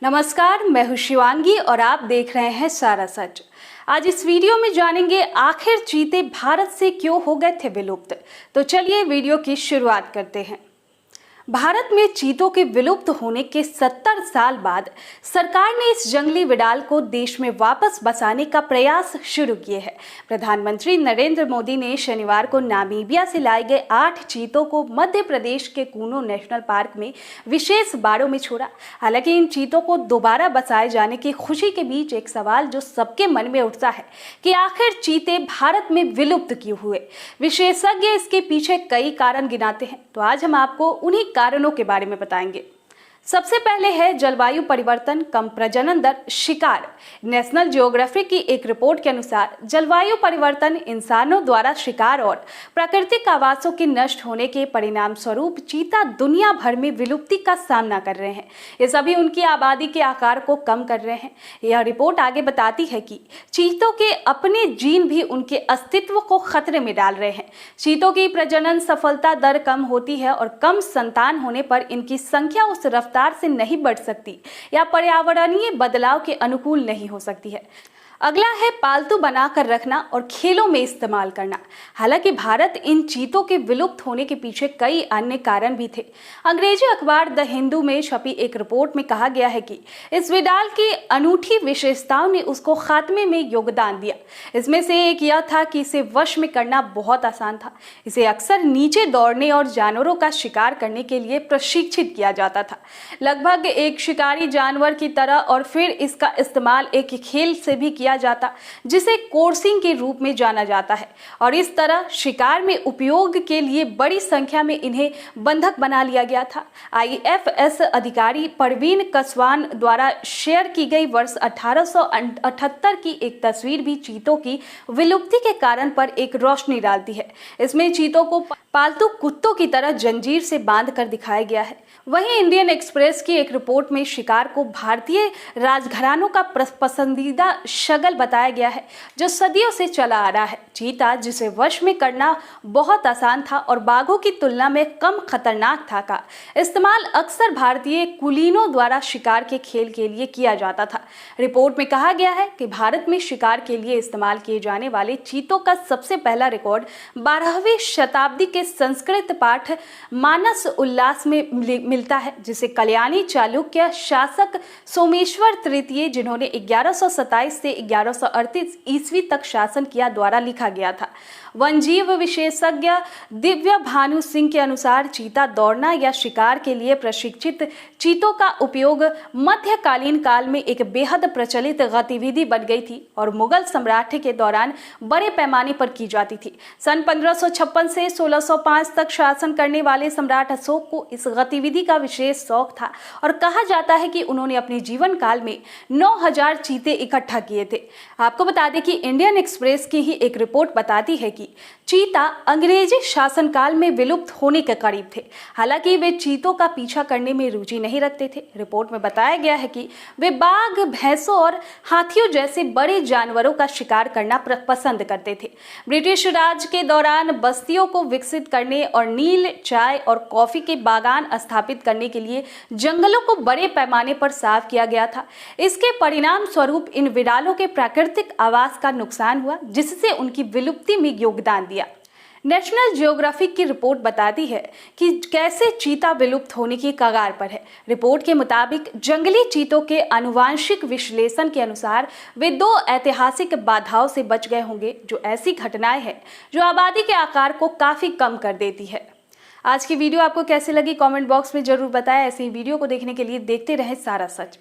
नमस्कार, मैं हूं शिवांगी और आप देख रहे हैं सारा सच। आज इस वीडियो में जानेंगे आखिर चीते भारत से क्यों हो गए थे विलुप्त। तो चलिए वीडियो की शुरुआत करते हैं। भारत में चीतों के विलुप्त होने के 70 साल बाद सरकार ने इस जंगली विडाल को देश में वापस बसाने का प्रयास शुरू किए हैं। प्रधानमंत्री नरेंद्र मोदी ने शनिवार को नामीबिया से लाए गए 8 चीतों को मध्य प्रदेश के कूनो नेशनल पार्क में विशेष बाड़ों में छोड़ा। हालांकि इन चीतों को दोबारा बसाए जाने की खुशी के बीच एक सवाल जो सबके मन में उठता है कि आखिर चीते भारत में विलुप्त क्यों हुए। विशेषज्ञ इसके पीछे कई कारण गिनाते हैं, तो आज हम आपको उन्हीं कारणों के बारे में बताएंगे। सबसे पहले है जलवायु परिवर्तन, कम प्रजनन दर, शिकार। नेशनल ज्योग्राफी की एक रिपोर्ट के अनुसार जलवायु परिवर्तन, इंसानों द्वारा शिकार और प्राकृतिक आवासों के नष्ट होने के परिणाम स्वरूप चीता दुनिया भर में विलुप्ति का सामना कर रहे हैं। ये सभी उनकी आबादी के आकार को कम कर रहे हैं। यह रिपोर्ट आगे बताती है कि चीतों के अपने जीन भी उनके अस्तित्व को खतरे में डाल रहे हैं। चीतों की प्रजनन सफलता दर कम होती है और कम संतान होने पर इनकी संख्या उस रफ्तार से नहीं बढ़ सकती या पर्यावरणीय बदलाव के अनुकूल नहीं हो सकती है। अगला है पालतू बनाकर रखना और खेलों में इस्तेमाल करना। हालांकि भारत इन चीतों के विलुप्त होने के पीछे कई अन्य कारण भी थे। अंग्रेजी अखबार द हिंदू में छपी एक रिपोर्ट में कहा गया है कि इस विडाल की अनूठी विशेषताओं ने उसको खात्मे में योगदान दिया। इसमें से एक यह था कि इसे वश में करना बहुत आसान था। इसे अक्सर नीचे दौड़ने और जानवरों का शिकार करने के लिए प्रशिक्षित किया जाता था, लगभग एक शिकारी जानवर की तरह, और फिर इसका इस्तेमाल एक खेल से भी किया जाता जिसे कोर्सिंग के रूप में जाना जाता है। और इस तरह शिकार में उपयोग के लिए बड़ी संख्या में इन्हें बंधक बना लिया गया था। IFS अधिकारी परवीन कसवान द्वारा शेयर की गई वर्ष 1878 की एक तस्वीर भी चीतों की विलुप्ति के कारण पर एक रोशनी डालती है। इसमें चीतों को पालतू कुत्तों की तरह जंजीर से बांध कर दिखाया गया है। वहीं इंडियन एक्सप्रेस की एक रिपोर्ट में शिकार को भारतीय राजघरानों का पसंदीदा शगल बताया गया है जो सदियों से चला आ रहा है। चीता, जिसे वश में करना बहुत आसान था और बाघों की तुलना में कम खतरनाक था, का इस्तेमाल अक्सर भारतीय कुलीनों द्वारा शिकार के खेल के लिए किया जाता था। रिपोर्ट में कहा गया है कि भारत में शिकार के लिए इस्तेमाल किए जाने वाले चीतों का सबसे पहला रिकॉर्ड 12वीं शताब्दी के संस्कृत पाठ मानस उल्लास में मिलता है, जिसे कल्याणी चालुक्य शासक सोमेश्वर तृतीय, जिन्होंने 1127 से 1138 ईस्वी तक शासन किया, द्वारा लिखा गया था। वनजीव विशेषज्ञ दिव्य भानु सिंह के अनुसार चीता दौड़ना या शिकार के लिए प्रशिक्षित चीतों का उपयोग मध्यकालीन काल में एक बेहद प्रचलित गतिविधि बन गई थी और मुगल साम्राज्य के दौरान बड़े पैमाने पर की जाती थी। सन 1556 से 1605 तक शासन करने वाले सम्राट अशोक को इस गतिविधि का विशेष शौक था और कहा जाता है कि उन्होंने अपने जीवन काल में 9000 चीते इकट्ठा किए थे। आपको बता दें कि इंडियन एक्सप्रेस की ही एक रिपोर्ट बताती है कि चीता अंग्रेजी शासनकाल में विलुप्त होने के करीब थे। हालांकि वे चीतों का पीछा करने में रुचि नहीं रखते थे। रिपोर्ट में बताया गया है कि वे बाघ, भैंसों और हाथियों जैसे बड़े जानवरों का शिकार करना पसंद करते थे। ब्रिटिश राज के दौरान बस्तियों को विकसित करने और नील, चाय और कॉफी के बागान स्थापित करने के लिए जंगलों को बड़े पैमाने पर साफ किया गया था। इसके परिणाम स्वरूप इन विडालों के प्राकृतिक आवास का नुकसान हुआ, जिससे उनकी विलुप्ति में योगदान दिया। नेशनल ज्योग्राफिक की रिपोर्ट बताती है कि कैसे चीता विलुप्त होने की कगार पर है। रिपोर्ट के मुताबिक जंगली चीतों के आनुवांशिक विश्लेषण के अनुसार वे 2 ऐतिहासिक बाधाओं से बच गए होंगे, जो ऐसी घटनाएं हैं जो आबादी के आकार को काफी कम कर देती है। आज की वीडियो आपको कैसे लगी कमेंट बॉक्स में जरूर बताएं। ऐसे ही वीडियो को देखने के लिए देखते रहें सारा सच।